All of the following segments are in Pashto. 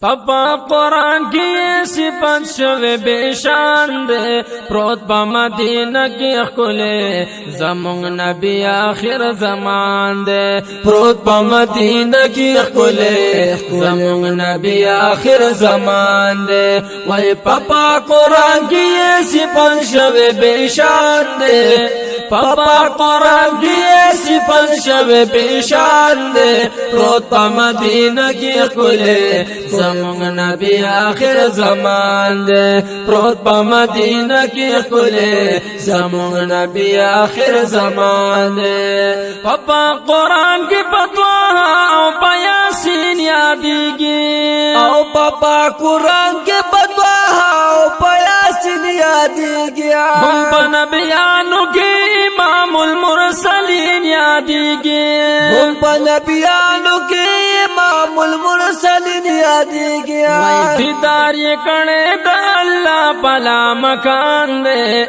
پپا قرآن کی صفت شوی بیشان دے پروت پا مدینہ کی اخکلے زمونگ نبی آخر زمان دے پروت پا مدینہ کی اخکلے زمونگ نبی آخر زمان دے وی پپا قرآن کی صفت شوی بیشان دے پپا قرآن کی صفت شوی بیشان دے پروت پا مدینہ کی اخکلے زمونگ نبی آخر زمان دے پروت پا مدینہ کی کلے زمونگ نبی آخر زمان دے پپا قرآن کی پتوہا او پا یاسین یادیگی او پپا قرآن کی پتوہا او پا یاسین یادیگی ہم پا نبیانو کی امام المرسلین یادیگی ہم پا نبیانو کی امام المرسلین یادیگی دیدار یہ کڑے دا اللہ پلا مکان دے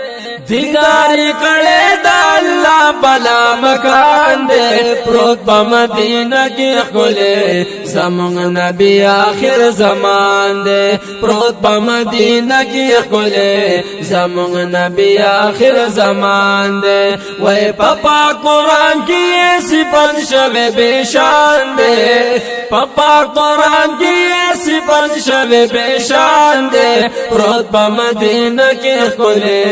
دیدار یہ کڑے دا اللہ پلا مکان دے پروت پا مدینہ کی کلے زمونگ نبی آخر زمان دے پروت پا مدینہ کی کلے زمونگ نبی آخر زمان دے وی پپا قرآن کی صفت شوی بیشان دے پپا قرآن کی صفت شوی بیشان دے پروت پا مدینہ کی کلے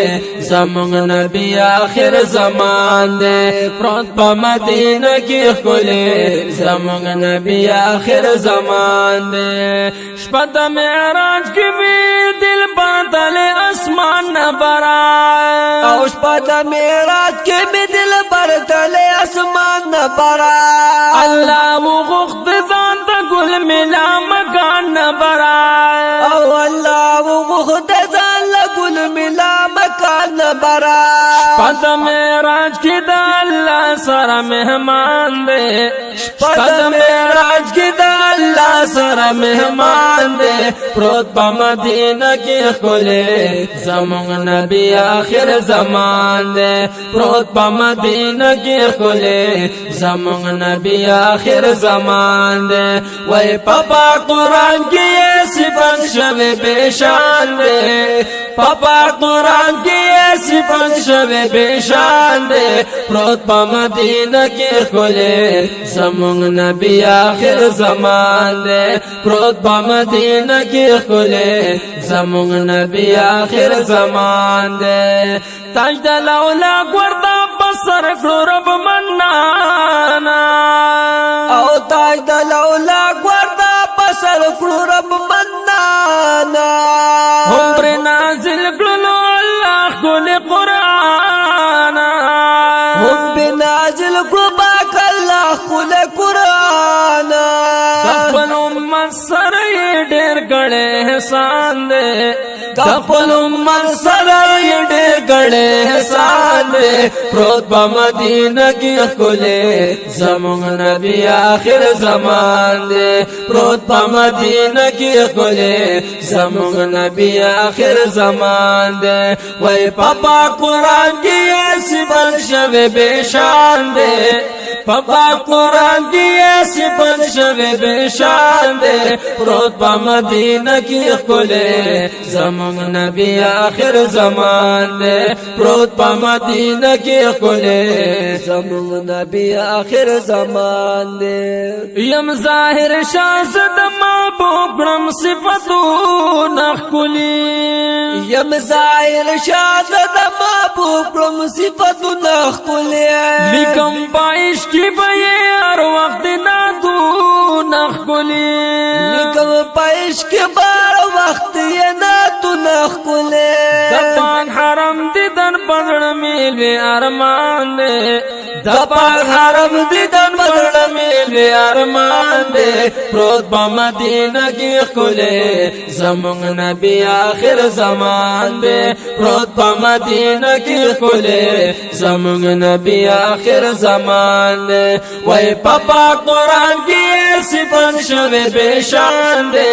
زمونگ نبی آخر زمان دے پروت پا مدینہ کی کلے زمونگ نبی آخر زمان دے شپت معراج کی بھی دل بادل اسمان نبرا او شپت معراج کی بھی دل بادل اسمان نبرا اللہ وہ غخت ذان تا گل ملا مکان نبرا او اللہ وہ غخت ذان لگل ملا مکان نبرا شپت معراج کی دا اللہ سارا مہمان دے شپت معراج کی دا اللہ سارا مہمان دے پروت پا مدینہ کی کلے زمونگ نبی آخر زمان دے پروت پا مدینہ کی کلے زمونگ نبی آخر زمان دے وی پپا قرآن کی صفت شوی بیشان دے پپا قرآن کی صفت شوی بیشان دے پروت پا مدینہ کی کلے زمونگ نبی آخر زمان دے پروت پا مدینہ کی کلے زمونگ نبی آخر زمان دے تاج دلولا گوردا بسر کرو رب منانا او تاج دلولا گوردا بسر کرو رب منانا ہم پر نازل کرو اللہ کل قرآن ہم پر نازل کرو باک اللہ کل قرآن دفل امت سر یہ ڈیر گڑے احسان دے دفل امت سر یہ ڈیر گڑے احسان دے پروت پا مدینہ کی کلے زمونگ نبی آخر زمان دے پروت پا مدینہ کی کلے زمونگ نبی آخر زمان دے وی پپا قرآن کی صفت شوی بیشان دے پپا قرآن کی صفت شوی بیشان دے پروت پا مدینہ کی کلے زمونگ نبی آخر زمان دے پروت پا مدینہ کی کلے زمونگ نبی آخر زمان دے یم ظاہر شاہزد محبوبرم صفتو نخکلی یم ظاہر شاہزد محبوبرم صفتو نخکلی لکم پائش کی بھئی ہر وقت نادو نخکلی لکم پائش کی بار وقت یہ نادو نخکلی دپاک حرم دیدن پڑھن میلوی ارمان دے دپاک حرم دیدن پڑھن میلوی ارمان دے پروت پا مدینہ کی کلے زمونگ نبی آخر زمان دے پروت پا مدینہ کی کلے زمونگ نبی آخر زمان دے وی پپا قرآن کی صفت شوی بیشان دے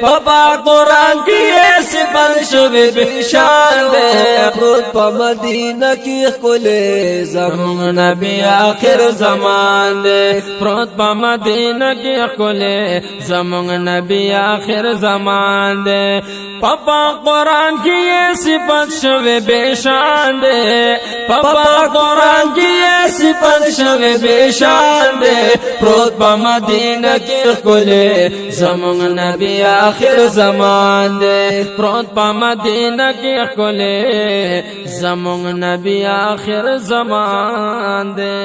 پاپا قرآن کی صفت شوی بشان دے پروت پا مدینہ کی خلے زمون نبی آخر زمان دے پروت پا مدینہ کی خلے زمون نبی آخر زمان دے پاپا قرآن کی صفت شوی بشان دے پاپا قرآن کی صفت شوی بشان دے پروت پا مدینہ کی خلے زمون نبی آخر زمان دے پروت پا مدینہ کی خلے زمون نبی آخر زمان دے